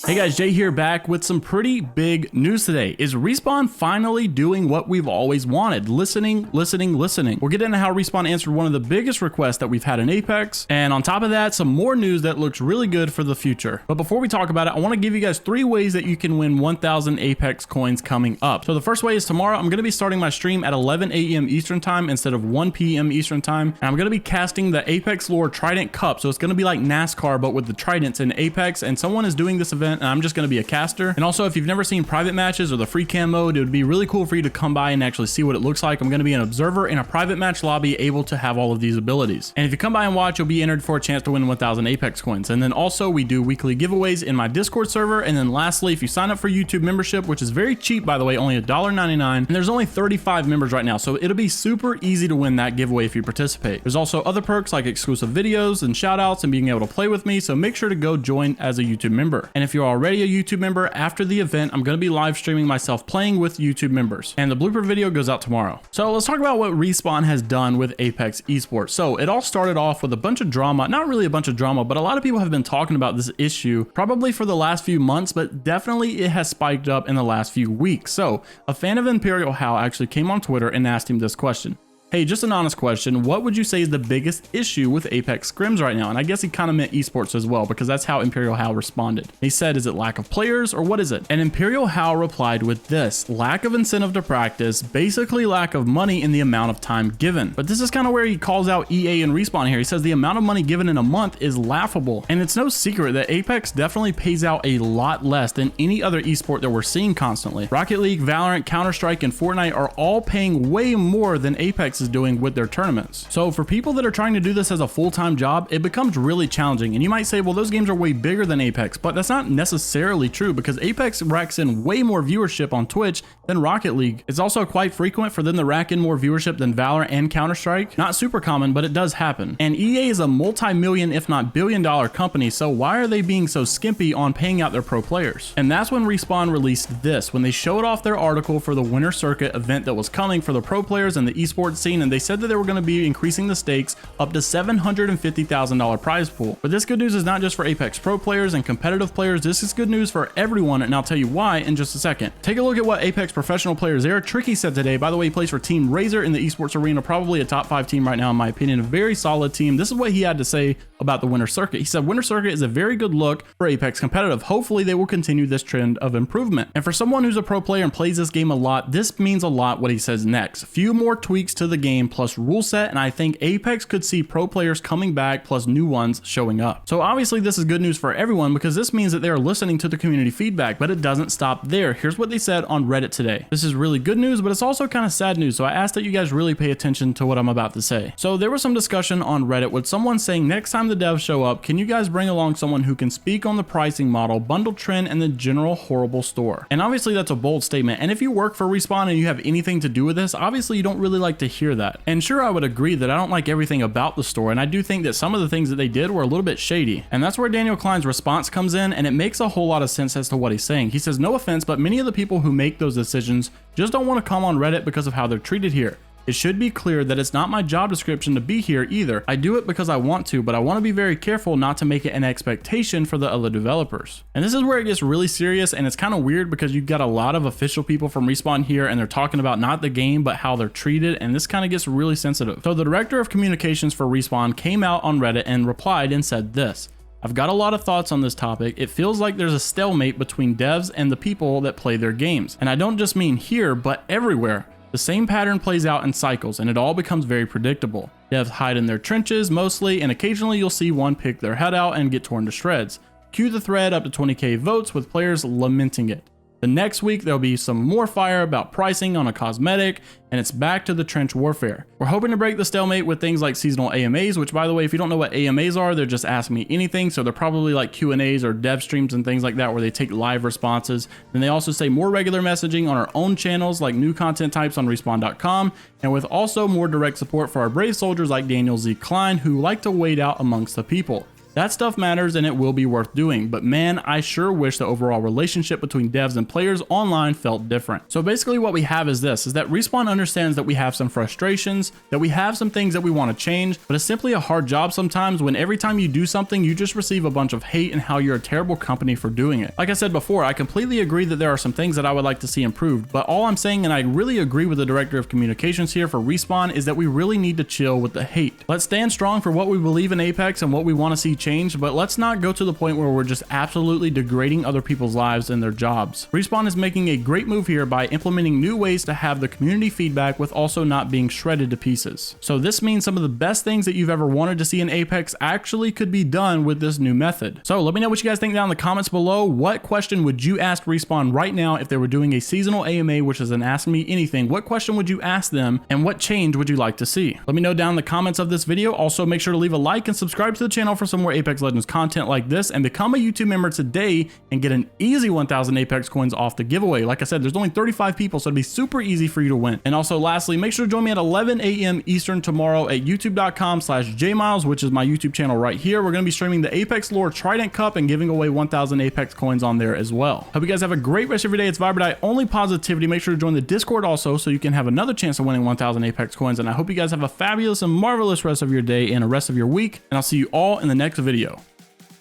Hey guys, Jay here, back with some pretty big news today. Is Respawn finally doing what we've always wanted? Listening. We're getting into how Respawn answered one of the biggest requests that we've had in Apex, and on top of that, some more news that looks really good for the future. But before we talk about it, I want to give you guys 3 ways that you can win 1,000 Apex coins coming up. So the first way is tomorrow, I'm going to be starting my stream at 11 a.m. Eastern time instead of 1 p.m. Eastern time, and I'm going to be casting the Apex Lore Trident Cup. So it's going to be like NASCAR, but with the Tridents in Apex, and someone is doing this event, and I'm just going to be a caster. And also, if you've never seen private matches or the free cam mode, it would be really cool for you to come by and actually see what it looks like. I'm going to be an observer in a private match lobby, able to have all of these abilities. And if you come by and watch, you'll be entered for a chance to win 1,000 Apex coins. And then also, we do weekly giveaways in my Discord server. And then lastly, if you sign up for YouTube membership, which is very cheap, by the way, only $1.99, and there's only 35 members right now, so it'll be super easy to win that giveaway if you participate. There's also other perks like exclusive videos and shout outs and being able to play with me, so make sure to go join as a YouTube member. And if you're already a YouTube member, after the event, I'm going to be live streaming myself playing with YouTube members, and the blooper video goes out tomorrow. So let's talk about what Respawn has done with Apex Esports. So it all started off with a bunch of drama, not really a bunch of drama, but a lot of people have been talking about this issue probably for the last few months, but definitely it has spiked up in the last few weeks. So a fan of Imperial Hal actually came on Twitter and asked him this question. Hey, just an honest question. What would you say is the biggest issue with Apex scrims right now? And I guess he kind of meant esports as well, because that's how Imperial Hal responded. He said, is it lack of players or what is it? And Imperial Hal replied with this: lack of incentive to practice, basically lack of money in the amount of time given. But this is kind of where he calls out EA and Respawn here. He says the amount of money given in a month is laughable. And it's no secret that Apex definitely pays out a lot less than any other esport that we're seeing constantly. Rocket League, Valorant, Counter-Strike, and Fortnite are all paying way more than Apex is doing with their tournaments. So for people that are trying to do this as a full-time job, it becomes really challenging. And you might say, well, those games are way bigger than Apex, but that's not necessarily true, because Apex racks in way more viewership on Twitch than Rocket League. It's also quite frequent for them to rack in more viewership than Valorant and Counter-Strike. Not super common, but it does happen. And EA is a multi-million, if not billion-dollar company, so why are they being so skimpy on paying out their pro players? And that's when Respawn released this, when they showed off their article for the Winter Circuit event that was coming for the pro players and the esports scene, and they said that they were going to be increasing the stakes up to $750,000 prize pool. But this good news is not just for Apex Pro players and competitive players. This is good news for everyone, and I'll tell you why in just a second. Take a look at what Apex professional players there. Tricky said today, by the way, he plays for Team Razor in the esports arena, probably a top 5 team right now in my opinion, a very solid team. This is what he had to say about the Winter Circuit. He said Winter Circuit is a very good look for Apex competitive. Hopefully they will continue this trend of improvement. And for someone who's a pro player and plays this game a lot, this means a lot what he says next. A few more tweaks to the game plus rule set, and I think Apex could see pro players coming back plus new ones showing up. So obviously this is good news for everyone, because this means that they are listening to the community feedback, but it doesn't stop there. Here's what they said on Reddit today. This is really good news, but it's also kind of sad news, so I ask that you guys really pay attention to what I'm about to say. So there was some discussion on Reddit with someone saying, next time the devs show up, can you guys bring along someone who can speak on the pricing model, bundle trend, and the general horrible store? And obviously that's a bold statement, and if you work for Respawn and you have anything to do with this, obviously you don't really like to hear that. And sure, I would agree that I don't like everything about the store, and I do think that some of the things that they did were a little bit shady. And that's where Daniel Klein's response comes in, and it makes a whole lot of sense as to what he's saying. He says, no offense, but many of the people who make those decisions just don't want to come on Reddit because of how they're treated here. It should be clear that it's not my job description to be here either. I do it because I want to, but I want to be very careful not to make it an expectation for the other developers. And this is where it gets really serious, and it's kind of weird because you've got a lot of official people from Respawn here, and they're talking about not the game, but how they're treated, and this kind of gets really sensitive. So the director of communications for Respawn came out on Reddit and replied and said this: I've got a lot of thoughts on this topic. It feels like there's a stalemate between devs and the people that play their games. And I don't just mean here, but everywhere. The same pattern plays out in cycles, and it all becomes very predictable. Devs hide in their trenches mostly, and occasionally you'll see one pick their head out and get torn to shreds. Cue the thread up to 20k votes with players lamenting it. The next week, there'll be some more fire about pricing on a cosmetic, and it's back to the trench warfare. We're hoping to break the stalemate with things like seasonal AMAs, which, by the way, if you don't know what AMAs are, they're just Ask Me Anything, so they're probably like Q&As or dev streams and things like that where they take live responses. Then they also say more regular messaging on our own channels like new content types on respawn.com, and with also more direct support for our brave soldiers like Daniel Z. Klein, who like to wade out amongst the people. That stuff matters and it will be worth doing, but man, I sure wish the overall relationship between devs and players online felt different. So basically what we have is this, is that Respawn understands that we have some frustrations, that we have some things that we want to change, but it's simply a hard job sometimes when every time you do something, you just receive a bunch of hate and how you're a terrible company for doing it. Like I said before, I completely agree that there are some things that I would like to see improved, but all I'm saying, and I really agree with the director of communications here for Respawn, is that we really need to chill with the hate. Let's stand strong for what we believe in Apex and what we want to see changed, but let's not go to the point where we're just absolutely degrading other people's lives and their jobs. Respawn is making a great move here by implementing new ways to have the community feedback with also not being shredded to pieces. So this means some of the best things that you've ever wanted to see in Apex actually could be done with this new method. So let me know what you guys think down in the comments below. What question would you ask Respawn right now if they were doing a seasonal AMA, which is an Ask Me Anything? What question would you ask them and what change would you like to see? Let me know down in the comments of this video. Also, make sure to leave a like and subscribe to the channel for some more Apex Legends content like this, and become a YouTube member today and get an easy 1,000 Apex coins off the giveaway. Like I said, there's only 35 people, so it'd be super easy for you to win. And also lastly, make sure to join me at 11 a.m. Eastern tomorrow at youtube.com/JMeyels, which is my YouTube channel right here. We're going to be streaming the Apex Lore Trident Cup and giving away 1,000 Apex coins on there as well. Hope you guys have a great rest of your day. It's Vibradite, only positivity. Make sure to join the Discord also so you can have another chance of winning 1,000 Apex coins. And I hope you guys have a fabulous and marvelous rest of your day and a rest of your week. And I'll see you all in the next video.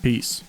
Peace.